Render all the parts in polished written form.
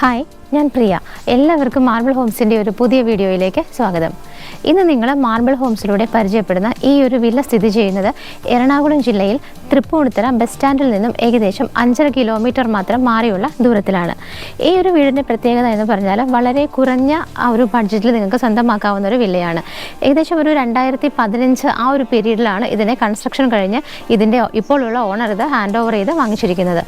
Hi, ഞാൻ പ്രിയ. എല്ലാവർക്കും marble ഹോംസിൻ്റെ ഒരു പുതിയ വീഡിയോയിലേക്ക് സ്വാഗതം. ഇന്ന് നിങ്ങൾ മാർബിൾ ഹോംസിലൂടെ പരിചയപ്പെടുന്ന ഈ ഒരു വില്ല സ്ഥിതി ചെയ്യുന്നത് എറണാകുളം ജില്ലയിൽ തൃപ്പൂണിത്തുറ ബസ് സ്റ്റാൻഡിൽ നിന്നും ഏകദേശം 5.5 കിലോമീറ്റർ മാത്രം മാറിയുള്ള ദൂരത്തിലാണ്. ഈ ഒരു വീടിൻ്റെ പ്രത്യേകത എന്ന് പറഞ്ഞാൽ വളരെ കുറഞ്ഞ ആ ഒരു ബഡ്ജറ്റിൽ നിങ്ങൾക്ക് സ്വന്തമാക്കാവുന്ന ഒരു വില്ലയാണ്. ഏകദേശം ഒരു 2015 ആ ഒരു പീരീഡിലാണ് ഇതിനെ കൺസ്ട്രക്ഷൻ കഴിഞ്ഞ് ഇതിൻ്റെ ഇപ്പോഴുള്ള ഓണർ ഇത് ഹാൻഡ് ഓവർ ചെയ്ത് വാങ്ങിച്ചിരിക്കുന്നത്.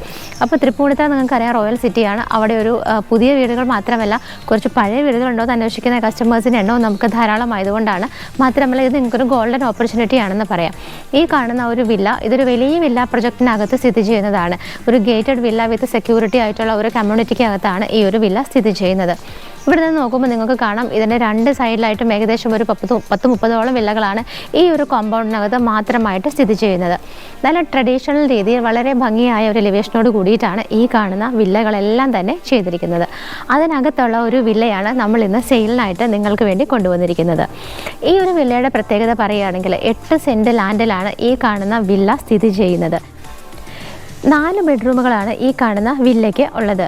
അപ്പോൾ തൃപ്പൂണിത്തുറ നിങ്ങൾക്കറിയാം റോയൽ സിറ്റിയാണ്. അവിടെ ഒരു പുതിയ വീടുകൾ മാത്രമല്ല കുറച്ച് പഴയ വീടുകളുണ്ടോ എന്ന് അന്വേഷിക്കുന്ന കസ്റ്റമേഴ്സിൻ്റെ എണ്ണവും നമുക്ക് ധാരാളമായതുകൊണ്ടാണ്. മാത്രമല്ല ഇത് നിങ്ങൾക്കൊരു ഗോൾഡൻ ഓപ്പർച്യൂണിറ്റി ആണെന്ന് പറയാം. ഈ കാണുന്ന ഒരു വില്ല ഇതൊരു വലിയ വില്ല പ്രൊജക്റ്റിനകത്ത് സ്ഥിതി ചെയ്യുന്നതാണ്. ഒരു ഗേറ്റഡ് വില്ല വിത്ത് സെക്യൂരിറ്റി ആയിട്ടുള്ള ഒരു കമ്മ്യൂണിറ്റിക്കകത്താണ് ഈ ഒരു വില്ല സ്ഥിതി ചെയ്യുന്നത്. ഇവിടെ നിന്ന് നോക്കുമ്പോൾ നിങ്ങൾക്ക് കാണാം ഇതിൻ്റെ 2 സൈഡിലായിട്ടും ഏകദേശം ഒരു 10-30ഓളം വില്ലകളാണ് ഈ ഒരു കോമ്പൗണ്ടിനകത്ത് മാത്രമായിട്ട് സ്ഥിതി ചെയ്യുന്നത്. നല്ല ട്രഡീഷണൽ രീതിയിൽ വളരെ ഭംഗിയായ ഒരു എലിവേഷനോട് കൂടിയിട്ടാണ് ഈ കാണുന്ന വില്ലകളെല്ലാം തന്നെ ചെയ്തിരിക്കുന്നത്. അതിനകത്തുള്ള ഒരു വില്ലയാണ് നമ്മൾ ഇന്ന് സെയിലിനായിട്ട് നിങ്ങൾക്ക് വേണ്ടി കൊണ്ടുവന്നിരിക്കുന്നത്. ഈ ഒരു വില്ലയുടെ പ്രത്യേകത പറയുകയാണെങ്കിൽ 8 സെൻറ്റ് ലാൻഡിലാണ് ഈ കാണുന്ന വില്ല സ്ഥിതി ചെയ്യുന്നത്. 4 ബെഡ്റൂമുകളാണ് ഈ കാണുന്ന വില്ലയ്ക്ക് ഉള്ളത്.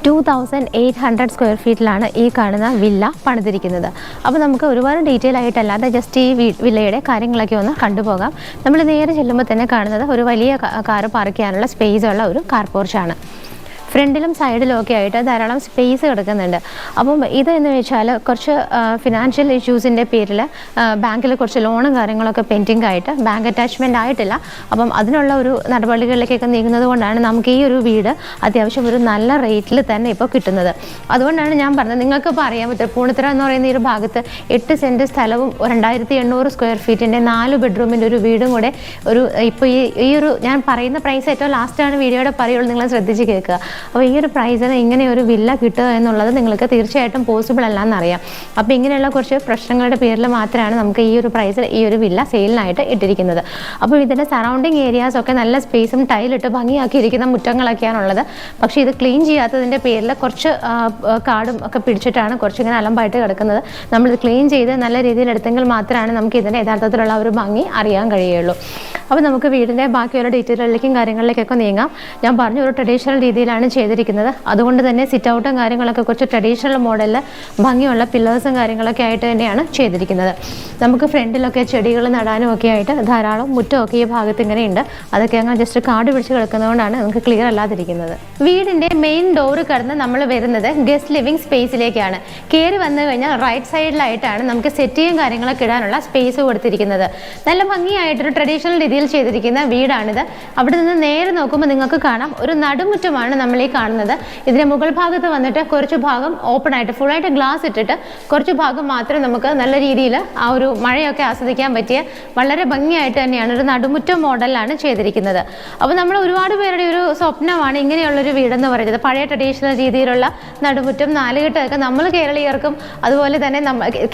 2800 സ്ക്വയർ ഫീറ്റിലാണ് ഈ കാണുന്ന വില്ല പണിതിരിക്കുന്നത്. അപ്പോൾ നമുക്ക് ഒരുപാട് ഡീറ്റെയിൽ ആയിട്ടല്ലാതെ ജസ്റ്റ് ഈ വില്ലയുടെ കാര്യങ്ങളൊക്കെ ഒന്ന് കണ്ടുപോകാം. നമ്മൾ നേരെ ചെല്ലുമ്പോൾ തന്നെ കാണുന്നത് ഒരു വലിയ കാർ പാർക്ക് ചെയ്യാനുള്ള സ്പേസ് ഉള്ള ഒരു കാർ പോർച്ചാണ്. ഫ്രണ്ടിലും സൈഡിലും ഒക്കെ ആയിട്ട് ധാരാളം സ്പേസ് കിടക്കുന്നുണ്ട്. അപ്പം ഇതെന്ന് വെച്ചാൽ കുറച്ച് ഫിനാൻഷ്യൽ ഇഷ്യൂസിൻ്റെ പേരിൽ ബാങ്കിൽ കുറച്ച് ലോണും കാര്യങ്ങളൊക്കെ പെൻഡിങ് ആയിട്ട് ബാങ്ക് അറ്റാച്ച്മെൻ്റ് ആയിട്ടില്ല. അപ്പം അതിനുള്ള ഒരു നടപടികളിലേക്കൊക്കെ നീങ്ങുന്നത് കൊണ്ടാണ് നമുക്ക് ഈ ഒരു വീട് അത്യാവശ്യം ഒരു നല്ല റേറ്റിൽ തന്നെ ഇപ്പോൾ കിട്ടുന്നത്. അതുകൊണ്ടാണ് ഞാൻ പറഞ്ഞത് നിങ്ങൾക്കിപ്പോൾ അറിയാൻ പറ്റും തൃപ്പൂണിത്തുറ എന്ന് പറയുന്ന ഈ ഒരു ഭാഗത്ത് 8 സെൻറ്റ് സ്ഥലവും 2800 സ്ക്വയർ ഫീറ്റിൻ്റെ 4 ബെഡ്റൂമിൻ്റെ ഒരു വീടും കൂടെ ഒരു ഇപ്പോൾ ഈ ഒരു ഞാൻ പറയുന്ന പ്രൈസ് ഏറ്റവും ലാസ്റ്റാണ് വീഡിയോയുടെ പറയുള്ളൂ, നിങ്ങൾ ശ്രദ്ധിച്ച് കേൾക്കുക. അപ്പോൾ ഈ ഒരു പ്രൈസിന് ഇങ്ങനെ ഒരു വില്ല കിട്ടുക എന്നുള്ളത് നിങ്ങൾക്ക് തീർച്ചയായിട്ടും പോസിബിൾ അല്ലാന്നറിയാം. അപ്പോൾ ഇങ്ങനെയുള്ള കുറച്ച് പ്രശ്നങ്ങളുടെ പേരിൽ മാത്രമാണ് നമുക്ക് ഈ ഒരു പ്രൈസിൽ ഈ ഒരു വില്ല സെയിലിനായിട്ട് ഇട്ടിരിക്കുന്നത്. അപ്പോൾ ഇതിൻ്റെ സറൗണ്ടിങ് ഏരിയാസ് ഒക്കെ നല്ല സ്പേസും ടൈലിട്ട് ഭംഗിയാക്കിയിരിക്കുന്ന മുറ്റങ്ങളൊക്കെയാണുള്ളത്. പക്ഷേ ഇത് ക്ലീൻ ചെയ്യാത്തതിൻ്റെ പേരിൽ കുറച്ച് കാടും ഒക്കെ പിടിച്ചിട്ടാണ് കുറച്ചിങ്ങനെ അലമ്പായിട്ട് കിടക്കുന്നത്. നമ്മളിത് ക്ലീൻ ചെയ്ത് നല്ല രീതിയിൽ എടുത്തെങ്കിൽ മാത്രമാണ് നമുക്ക് ഇതിൻ്റെ യഥാർത്ഥത്തിലുള്ള ഒരു ഭംഗി അറിയാൻ കഴിയുള്ളൂ. അപ്പോൾ നമുക്ക് വീടിൻ്റെ ബാക്കിയുള്ള ഡീറ്റെയിലേക്കും കാര്യങ്ങളിലേക്കൊക്കെ നീങ്ങാം. ഞാൻ പറഞ്ഞു ഒരു ട്രഡീഷണൽ രീതിയിലാണ് ചെയ്തിരിക്കുന്നത്. അതുകൊണ്ട് തന്നെ സിറ്റ് ഔട്ടും കാര്യങ്ങളൊക്കെ കുറച്ച് ട്രഡീഷണൽ മോഡലിൽ ഭംഗിയുള്ള പില്ലേഴ്സും കാര്യങ്ങളൊക്കെ ആയിട്ട് തന്നെയാണ് ചെയ്തിരിക്കുന്നത്. നമുക്ക് ഫ്രണ്ടിലൊക്കെ ചെടികൾ നടാനും ഒക്കെ ആയിട്ട് ധാരാളം മുറ്റമൊക്കെ ഈ ഭാഗത്ത് ഇങ്ങനെ ഉണ്ട്. അതൊക്കെ അങ്ങനെ ജസ്റ്റ് കാട് പിടിച്ച് കിടക്കുന്നതുകൊണ്ടാണ് നമുക്ക് ക്ലിയർ അല്ലാതിരിക്കുന്നത്. വീടിൻ്റെ മെയിൻ ഡോറ് കടന്ന് നമ്മൾ വരുന്നത് ഗസ്റ്റ് ലിവിങ് സ്പേസിലേക്കാണ്. കയറി വന്നു കഴിഞ്ഞാൽ റൈറ്റ് സൈഡിലായിട്ടാണ് നമുക്ക് സെറ്റിയും കാര്യങ്ങളൊക്കെ ഇടാനുള്ള സ്പേസ് കൊടുത്തിരിക്കുന്നത്. നല്ല ഭംഗിയായിട്ടൊരു ട്രഡീഷണൽ രീതിയിൽ ചെയ്തിരിക്കുന്ന വീടാണിത്. അവിടെ നിന്ന് നേരെ നോക്കുമ്പോൾ നിങ്ങൾക്ക് കാണാം ഒരു നടുമുറ്റമാണ് നമ്മൾ ഈ കാണുന്നത്. ഇതിന്റെ മുകൾ ഭാഗത്ത് വന്നിട്ട് കുറച്ച് ഭാഗം ഓപ്പൺ ആയിട്ട് ഫുള്ളായിട്ട് ഗ്ലാസ് ഇട്ടിട്ട് കുറച്ച് ഭാഗം മാത്രം നമുക്ക് നല്ല രീതിയിൽ ആ ഒരു മഴയൊക്കെ ആസ്വദിക്കാൻ പറ്റിയ വളരെ ഭംഗിയായിട്ട് തന്നെയാണ് ഒരു നടുമുറ്റ മോഡലാണ് ചെയ്തിരിക്കുന്നത്. അപ്പോൾ നമ്മൾ ഒരുപാട് പേരുടെ ഒരു സ്വപ്നമാണ് ഇങ്ങനെയുള്ളൊരു വീടെന്ന് പറയുന്നത്. പഴയ ട്രഡീഷണൽ രീതിയിലുള്ള നടുമുറ്റം, നാലുകെട്ടൊക്കെ നമ്മൾ കേരളീയർക്കും അതുപോലെ തന്നെ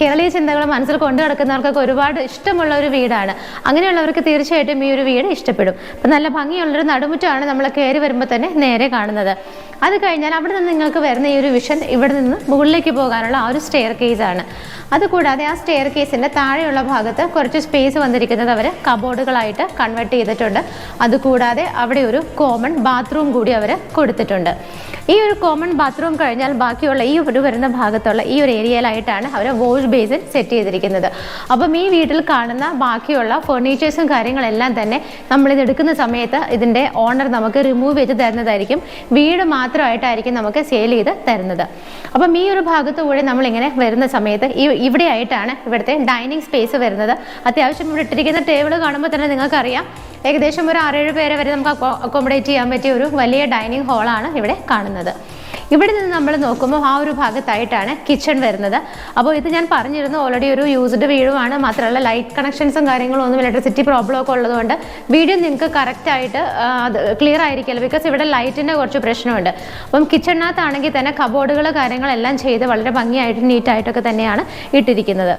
കേരളീയ ചിന്തകൾ മനസ്സിൽ കൊണ്ടു നടക്കുന്നവർക്കൊക്കെ ഒരുപാട് ഇഷ്ടമുള്ള ഒരു വീടാണ്. അങ്ങനെയുള്ളവർക്ക് തീർച്ചയായിട്ടും ഈ ഒരു വീട് ഇഷ്ടപ്പെടും. അപ്പം നല്ല ഭംഗിയുള്ളൊരു നടുമുറ്റമാണ് നമ്മൾ കയറി വരുമ്പോൾ തന്നെ നേരെ കാണുന്നത്. അത് കഴിഞ്ഞാൽ അവിടെ നിന്ന് നിങ്ങൾക്ക് വരുന്ന ഈ ഒരു വിഷൻ ഇവിടെ നിന്ന് മുകളിലേക്ക് പോകാനുള്ള ആ ഒരു സ്റ്റെയർ കേസാണ്. അതുകൂടാതെ ആ സ്റ്റെയർ കേസിൻ്റെ താഴെയുള്ള ഭാഗത്ത് കുറച്ച് സ്പേസ് വന്നിരിക്കുന്നത് അവർ കബോർഡുകളായിട്ട് കൺവേർട്ട് ചെയ്തിട്ടുണ്ട്. അതുകൂടാതെ അവിടെ ഒരു കോമൺ ബാത്റൂം കൂടി അവർ കൊടുത്തിട്ടുണ്ട്. ഈ ഒരു കോമൺ ബാത്റൂം കഴിഞ്ഞാൽ ബാക്കിയുള്ള ഈ ഒരു വരുന്ന ഭാഗത്തുള്ള ഈ ഒരു ഏരിയയിലായിട്ടാണ് അവർ വാഷ് ബേസിൻ സെറ്റ് ചെയ്തിരിക്കുന്നത്. അപ്പം ഈ വീട്ടിൽ കാണുന്ന ബാക്കിയുള്ള ഫർണിച്ചേഴ്സും കാര്യങ്ങളെല്ലാം തന്നെ നമ്മളിത് എടുക്കുന്ന സമയത്ത് ഇതിൻ്റെ ഓണർ നമുക്ക് റിമൂവ് ചെയ്ത് തരുന്നതായിരിക്കും. വീട് മാത്രമായിട്ടായിരിക്കും നമുക്ക് സെയിൽ ചെയ്ത് തരുന്നത്. അപ്പം ഈ ഒരു ഭാഗത്ത് കൂടി നമ്മളിങ്ങനെ വരുന്ന സമയത്ത് ഇവിടെ ആയിട്ടാണ് ഇവിടുത്തെ ഡൈനിങ് സ്പേസ് വരുന്നത്. അത്യാവശ്യം ഇവിടെ ഇട്ടിരിക്കുന്ന ടേബിൾ കാണുമ്പോൾ തന്നെ നിങ്ങൾക്കറിയാം ഏകദേശം ഒരു 6-7 പേരെ വരെ നമുക്ക് അക്കോമഡേറ്റ് ചെയ്യാൻ പറ്റിയ ഒരു വലിയ ഡൈനിങ് ഹാളാണ് ഇവിടെ കാണുന്നത്. ഇവിടെ നിന്ന് നമ്മൾ നോക്കുമ്പോൾ ആ ഒരു ഭാഗത്തായിട്ടാണ് കിച്ചൺ വരുന്നത്. അപ്പോൾ ഇത് ഞാൻ പറഞ്ഞിരുന്നു ഓൾറെഡി ഒരു യൂസ്ഡ് വീടുമാണ്. മാത്രമല്ല ലൈറ്റ് കണക്ഷൻസും കാര്യങ്ങളും ഒന്നും ഇലക്ട്രിസിറ്റി പ്രോബ്ലം ഒക്കെ ഉള്ളതുകൊണ്ട് വീഡിയോ നിങ്ങൾക്ക് കറക്റ്റായിട്ട് അത് ക്ലിയർ ആയിരിക്കില്ല. ബിക്കോസ് ഇവിടെ ലൈറ്റിൻ്റെ കുറച്ച് പ്രശ്നമുണ്ട്. അപ്പം കിച്ചണിനകത്താണെങ്കിൽ തന്നെ കബോർഡുകൾ കാര്യങ്ങളെല്ലാം ചെയ്ത് വളരെ ഭംഗിയായിട്ട് നീറ്റായിട്ടൊക്കെ തന്നെയാണ് ഇട്ടിരിക്കുന്നത്.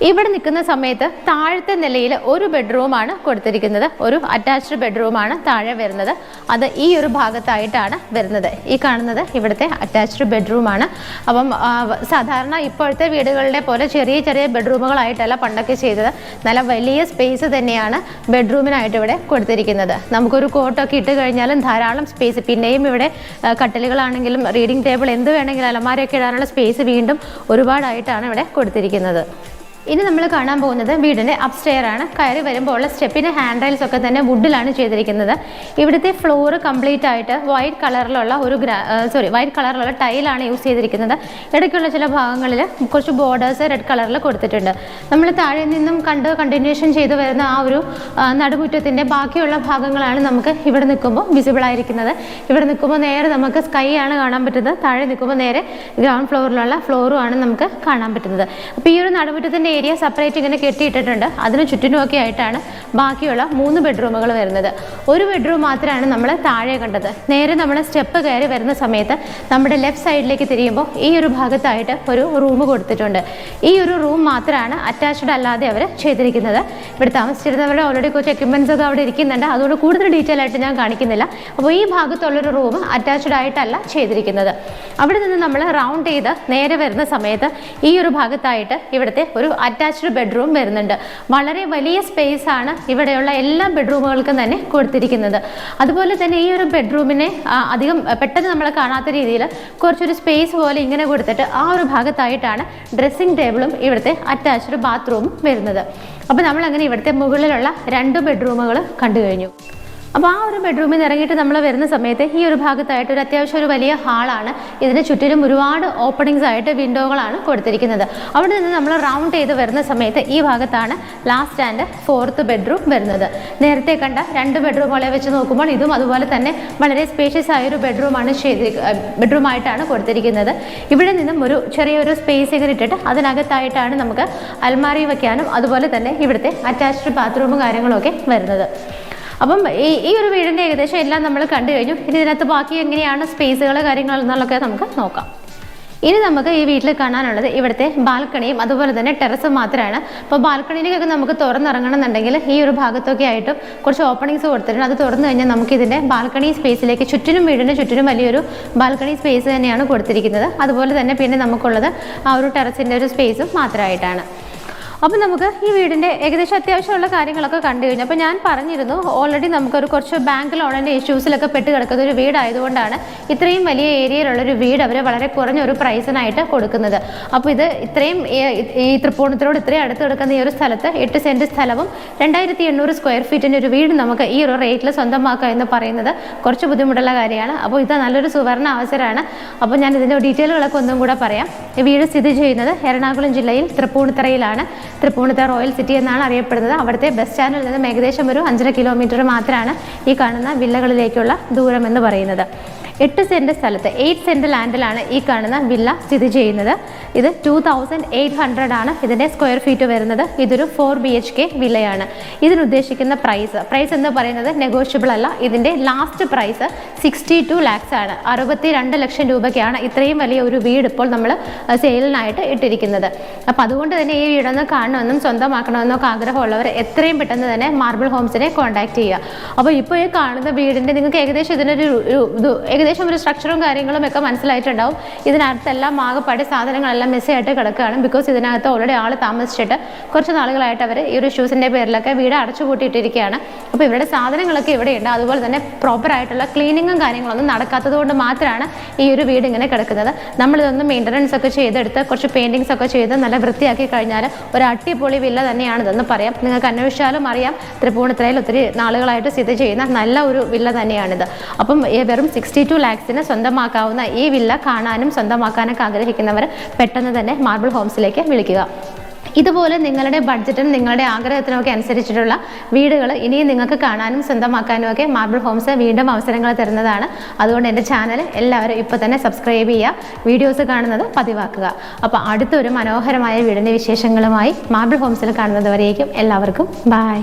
ഇവിടെ നിൽക്കുന്ന സമയത്ത് താഴത്തെ നിലയിൽ ഒരു ബെഡ്റൂമാണ് കൊടുത്തിരിക്കുന്നത്. ഒരു അറ്റാച്ച്ഡ് ബെഡ്റൂമാണ് താഴെ വരുന്നത്. അത് ഈ ഒരു ഭാഗത്തായിട്ടാണ് വരുന്നത്. ഈ കാണുന്നത് ഇവിടുത്തെ അറ്റാച്ച്ഡ് ബെഡ്റൂമാണ്. അപ്പം സാധാരണ ഇപ്പോഴത്തെ വീടുകളുടെ പോലെ ചെറിയ ചെറിയ ബെഡ്റൂമുകളായിട്ടല്ല പണ്ടൊക്കെ ചെയ്തത്. നല്ല വലിയ സ്പേസ് തന്നെയാണ് ബെഡ്റൂമിനായിട്ട് ഇവിടെ കൊടുത്തിരിക്കുന്നത്. നമുക്കൊരു കോട്ടൊക്കെ ഇട്ട് കഴിഞ്ഞാലും ധാരാളം സ്പേസ്. പിന്നെയും ഇവിടെ കട്ടിലുകളാണെങ്കിലും റീഡിംഗ് ടേബിൾ എന്ത് വേണമെങ്കിലും അലമാരയൊക്കെ ഇടാനുള്ള സ്പേസ് വീണ്ടും ഒരുപാടായിട്ടാണ് ഇവിടെ കൊടുത്തിരിക്കുന്നത്. ഇനി നമ്മൾ കാണാൻ പോകുന്നത് വീടിൻ്റെ അപ്സ്റ്റെയർ ആണ്. കയറി വരുമ്പോൾ ഉള്ള സ്റ്റെപ്പിൻ്റെ ഹാൻഡ് റെയിൽസ് ഒക്കെ തന്നെ വുഡിലാണ് ചെയ്തിരിക്കുന്നത്. ഇവിടുത്തെ ഫ്ലോർ കംപ്ലീറ്റ് ആയിട്ട് വൈറ്റ് കളറിലുള്ള ടൈലാണ് യൂസ് ചെയ്തിരിക്കുന്നത്. ഇടയ്ക്കുള്ള ചില ഭാഗങ്ങളിൽ കുറച്ച് ബോർഡേഴ്സ് റെഡ് കളറിൽ കൊടുത്തിട്ടുണ്ട്. നമ്മൾ താഴെ നിന്നും കണ്ടിന്യൂഷൻ ചെയ്തു വരുന്ന ആ ഒരു നടുമുറ്റത്തിൻ്റെ ബാക്കിയുള്ള ഭാഗങ്ങളാണ് നമുക്ക് ഇവിടെ നിൽക്കുമ്പോൾ വിസിബിൾ ആയിരിക്കുന്നത്. ഇവിടെ നിൽക്കുമ്പോൾ നേരെ നമുക്ക് സ്കൈ ആണ് കാണാൻ പറ്റുന്നത്. താഴെ നിൽക്കുമ്പോൾ നേരെ ഗ്രൗണ്ട് ഫ്ലോറിലുള്ള ഫ്ലോറും ആണ് നമുക്ക് കാണാൻ പറ്റുന്നത്. അപ്പോൾ ഈ ഒരു നടുമുറ്റത്തിൻ്റെ ഏരിയ സെപ്പറേറ്റ് ഇങ്ങനെ കെട്ടിയിട്ടിട്ടുണ്ട്. അതിന് ചുറ്റിനുമൊക്കെ ആയിട്ടാണ് ബാക്കിയുള്ള 3 ബെഡ്റൂമുകൾ വരുന്നത്. ഒരു ബെഡ്റൂം മാത്രമാണ് നമ്മൾ താഴെ കണ്ടത്. നേരെ നമ്മൾ സ്റ്റെപ്പ് കയറി വരുന്ന സമയത്ത് നമ്മുടെ ലെഫ്റ്റ് സൈഡിലേക്ക് തിരിയുമ്പോൾ ഈ ഒരു ഭാഗത്തായിട്ട് ഒരു റൂം കൊടുത്തിട്ടുണ്ട്. ഈ ഒരു റൂം മാത്രമാണ് അറ്റാച്ച്ഡ് അല്ലാതെ അവർ ചെയ്തിരിക്കുന്നത്. ഇവിടെ താമസിച്ചിരുന്നവരുടെ ഓൾറെഡി കുറച്ച് എക്യുപ്മെൻറ്റ്സ് ഒക്കെ അവിടെ ഇരിക്കുന്നുണ്ട്. അതുകൊണ്ട് കൂടുതൽ ഡീറ്റെയിൽ ആയിട്ട് ഞാൻ കാണിക്കുന്നില്ല. അപ്പോൾ ഈ ഭാഗത്തുള്ളൊരു റൂം അറ്റാച്ച്ഡ് ആയിട്ടല്ല ചെയ്തിരിക്കുന്നത്. അവിടെ നിന്ന് നമ്മൾ റൗണ്ട് ചെയ്ത് നേരെ വരുന്ന സമയത്ത് ഈ ഒരു ഭാഗത്തായിട്ട് ഇവിടുത്തെ ഒരു അറ്റാച്ച്ഡ് ബെഡ്റൂം വരുന്നുണ്ട്. വളരെ വലിയ സ്പേസ് ആണ് ഇവിടെയുള്ള എല്ലാ ബെഡ്റൂമുകൾക്കും തന്നെ കൊടുത്തിരിക്കുന്നത്. അതുപോലെ തന്നെ ഈ ഒരു ബെഡ്റൂമിനെ അധികം പെട്ടെന്ന് നമ്മൾ കാണാത്ത രീതിയിൽ കുറച്ചൊരു സ്പേസ് പോലെ ഇങ്ങനെ കൊടുത്തിട്ട് ആ ഒരു ഭാഗത്തായിട്ടാണ് ഡ്രസ്സിംഗ് ടേബിളും ഇവിടുത്തെ അറ്റാച്ച്ഡ് ബാത്റൂമും വരുന്നത്. അപ്പോൾ നമ്മളങ്ങനെ ഇവിടുത്തെ മുകളിലുള്ള 2 ബെഡ്റൂമുകൾ കണ്ടു കഴിഞ്ഞു. അപ്പോൾ ആ ഒരു ബെഡ്റൂമിൽ നിന്ന് ഇറങ്ങിയിട്ട് നമ്മൾ വരുന്ന സമയത്ത് ഈ ഒരു ഭാഗത്തായിട്ട് ഒരു അത്യാവശ്യം ഒരു വലിയ ഹാളാണ്. ഇതിന് ചുറ്റിലും ഒരുപാട് ഓപ്പണിങ്സ് ആയിട്ട് വിൻഡോകളാണ് കൊടുത്തിരിക്കുന്നത്. അവിടെ നിന്ന് നമ്മൾ റൗണ്ട് ചെയ്ത് വരുന്ന സമയത്ത് ഈ ഭാഗത്താണ് ലാസ്റ്റ് ആൻഡ് 4th ബെഡ്റൂം വരുന്നത്. നേരത്തെ കണ്ട 2 ബെഡ്റൂമുകളെ വെച്ച് നോക്കുമ്പോൾ ഇതും അതുപോലെ തന്നെ വളരെ സ്പേഷ്യസ് ആയൊരു ബെഡ്റൂമായിട്ടാണ് കൊടുത്തിരിക്കുന്നത്. ഇവിടെ നിന്നും ഒരു ചെറിയൊരു സ്പേസ് ഇങ്ങനെ ഇട്ടിട്ട് അതിനകത്തായിട്ടാണ് നമുക്ക് അൽമാരി വയ്ക്കാനും അതുപോലെ തന്നെ ഇവിടുത്തെ അറ്റാച്ച്ഡ് ബാത്റൂമും കാര്യങ്ങളൊക്കെ വരുന്നത്. അപ്പം ഈ ഒരു വീടിൻ്റെ ഏകദേശം എല്ലാം നമ്മൾ കണ്ടു കഴിഞ്ഞു. ഇനി ഇതിനകത്ത് ബാക്കി എങ്ങനെയാണ് സ്പേസുകൾ കാര്യങ്ങൾ എന്നുള്ളതൊക്കെ നമുക്ക് നോക്കാം. ഇനി നമുക്ക് ഈ വീട്ടിൽ കാണാനുള്ളത് ഇവിടുത്തെ ബാൽക്കണിയും അതുപോലെ തന്നെ ടെറസും മാത്രമാണ്. അപ്പോൾ ബാൽക്കണിയിലേക്കൊക്കെ നമുക്ക് തുറന്നിറങ്ങണം എന്നുണ്ടെങ്കിൽ ഈ ഒരു ഭാഗത്തൊക്കെ ആയിട്ടും കുറച്ച് ഓപ്പണിങ്സ് കൊടുത്തിട്ടുണ്ട്. അത് തുറന്നു കഴിഞ്ഞാൽ നമുക്ക് ഇതിൻ്റെ ബാൽക്കണി സ്പേസിലേക്ക് വീടിന് ചുറ്റിനും വലിയൊരു ബാൽക്കണി സ്പേസ് തന്നെയാണ് കൊടുത്തിരിക്കുന്നത്. അതുപോലെ തന്നെ പിന്നെ നമുക്കുള്ളത് ആ ഒരു ടെറസിൻ്റെ ഒരു സ്പേസും മാത്രമായിട്ടാണ്. അപ്പോൾ നമുക്ക് ഈ വീടിൻ്റെ ഏകദേശം അത്യാവശ്യമുള്ള കാര്യങ്ങളൊക്കെ കണ്ടു കഴിഞ്ഞു. അപ്പോൾ ഞാൻ പറഞ്ഞിരുന്നു ഓൾറെഡി നമുക്കൊരു കുറച്ച് ബാങ്ക് ലോണിൻ്റെ ഇഷ്യൂസിലൊക്കെ പെട്ട് കിടക്കുന്ന ഒരു വീടായതുകൊണ്ടാണ് ഇത്രയും വലിയ ഏരിയയിലുള്ളൊരു വീട് അവർ വളരെ കുറഞ്ഞൊരു പ്രൈസിനായിട്ട് കൊടുക്കുന്നത്. അപ്പോൾ ഇത് ഇത്രയും ഈ തൃപ്പൂണിത്തുറോട് ഇത്രയും അടുത്ത് കിടക്കുന്ന ഈ ഒരു സ്ഥലത്ത് 8 സെൻറ്റ് സ്ഥലവും 2800 സ്ക്വയർ ഫീറ്റിൻ്റെ ഒരു വീട് നമുക്ക് ഈ ഒരു റേറ്റിൽ സ്വന്തമാക്കുക എന്ന് പറയുന്നത് കുറച്ച് ബുദ്ധിമുട്ടുള്ള കാര്യമാണ്. അപ്പോൾ ഇത് നല്ലൊരു സുവർണ്ണ അവസരമാണ്. അപ്പോൾ ഞാൻ ഇതിൻ്റെ ഡീറ്റെയിലുകളൊക്കെ ഒന്നും കൂടെ പറയാം. ഈ വീട് സ്ഥിതി ചെയ്യുന്നത് എറണാകുളം ജില്ലയിൽ തൃപ്പൂണിത്തുറയിലാണ്. തൃപ്പൂണിത്തുറ റോയൽ സിറ്റി എന്നാണ് അറിയപ്പെടുന്നത്. അവിടുത്തെ ബസ് സ്റ്റാൻഡിൽ നിന്നും ഏകദേശം ഒരു 5.5 കിലോമീറ്റർ മാത്രമാണ് ഈ കാണുന്ന വില്ലകളിലേക്കുള്ള ദൂരം എന്ന് പറയുന്നത്. 8 സെൻറ്റ് സ്ഥലത്ത് 8 സെൻറ്റ് ലാൻഡിലാണ് ഈ കാണുന്ന വില്ല സ്ഥിതി ചെയ്യുന്നത്. ഇത് 2800 ആണ് ഇതിൻ്റെ സ്ക്വയർ ഫീറ്റ് വരുന്നത്. ഇതൊരു 4 BHK വില്ലയാണ്. ഇതിനുദ്ദേശിക്കുന്ന പ്രൈസ് എന്ന് പറയുന്നത് നെഗോഷ്യബിൾ അല്ല. ഇതിൻ്റെ ലാസ്റ്റ് പ്രൈസ് 62 lakhs ആണ്. 62 ലക്ഷം രൂപയ്ക്കാണ് ഇത്രയും വലിയ ഒരു വീട് ഇപ്പോൾ നമ്മൾ സെയിലിനായിട്ട് ഇട്ടിരിക്കുന്നത്. അപ്പോൾ അതുകൊണ്ട് തന്നെ ഈ വീടൊന്ന് കാണണമെന്നും സ്വന്തമാക്കണമെന്നൊക്കെ ആഗ്രഹമുള്ളവർ എത്രയും പെട്ടെന്ന് തന്നെ മാർബിൾ ഹോംസിനെ കോൺടാക്ട് ചെയ്യുക. അപ്പോൾ ഇപ്പോൾ ഈ കാണുന്ന വീടിൻ്റെ നിങ്ങൾക്ക് ഏകദേശം ഏകദേശം ഒരു സ്ട്രക്ചറും കാര്യങ്ങളും ഒക്കെ മനസ്സിലായിട്ടുണ്ടാവും. ഇതിനകത്തെല്ലാം ആകെപ്പാടെ സാധനങ്ങളെല്ലാം മെസ്സിയായിട്ട് കിടക്കുകയാണ്. ബിക്കോസ് ഇതിനകത്ത് ഓൾറെഡി ആൾ താമസിച്ചിട്ട് കുറച്ച് നാളുകളായിട്ട് അവർ ഈ ഒരു ഇഷ്യൂസിൻ്റെ പേരിലൊക്കെ വീട് അടച്ചുപൂട്ടിയിട്ടിരിക്കുകയാണ്. അപ്പോൾ ഇവരുടെ സാധനങ്ങളൊക്കെ ഇവിടെയുണ്ട്. അതുപോലെ തന്നെ പ്രോപ്പറായിട്ടുള്ള ക്ലീനിങ്ങും കാര്യങ്ങളൊന്നും നടക്കാത്തത് കൊണ്ട് മാത്രമാണ് ഈ ഒരു വീട് ഇങ്ങനെ കിടക്കുന്നത്. നമ്മളിതൊന്ന് മെയിൻ്റനൻസ് ഒക്കെ ചെയ്തെടുത്ത് കുറച്ച് പെയിൻറ്റിങ്സ് ഒക്കെ ചെയ്ത് നല്ല വൃത്തിയാക്കി കഴിഞ്ഞാൽ ഒരു അടിപൊളി വില്ല തന്നെയാണിതെന്ന് പറയാം. നിങ്ങൾക്ക് അന്വേഷിച്ചാലും അറിയാം തൃപ്പൂണിത്തുറയിൽ ഒത്തിരി നാളുകളായിട്ട് സ്ഥിതി ചെയ്യുന്ന നല്ല ഒരു വില്ല തന്നെയാണിത്. അപ്പം വെറും 62 lakhsന് സ്വന്തമാക്കാവുന്ന ഈ വില്ല കാണാനും സ്വന്തമാക്കാനൊക്കെ ആഗ്രഹിക്കുന്നവർ പെട്ടെന്ന് തന്നെ മാർബിൾ ഹോംസിലേക്ക് വിളിക്കുക. ഇതുപോലെ നിങ്ങളുടെ ബഡ്ജറ്റും നിങ്ങളുടെ ആഗ്രഹത്തിനും ഒക്കെ അനുസരിച്ചിട്ടുള്ള വീടുകൾ ഇനിയും നിങ്ങൾക്ക് കാണാനും സ്വന്തമാക്കാനും ഒക്കെ മാർബിൾ ഹോംസ് വീണ്ടും അവസരങ്ങൾ തരുന്നതാണ്. അതുകൊണ്ട് എൻ്റെ ചാനൽ എല്ലാവരും ഇപ്പോൾ തന്നെ സബ്സ്ക്രൈബ് ചെയ്യുക, വീഡിയോസ് കാണുന്നത് പതിവാക്കുക. അപ്പോൾ അടുത്തൊരു മനോഹരമായ വീടിൻ്റെ വിശേഷങ്ങളുമായി മാർബിൾ ഹോംസിൽ കാണുന്നത് വരേക്കും എല്ലാവർക്കും ബൈ.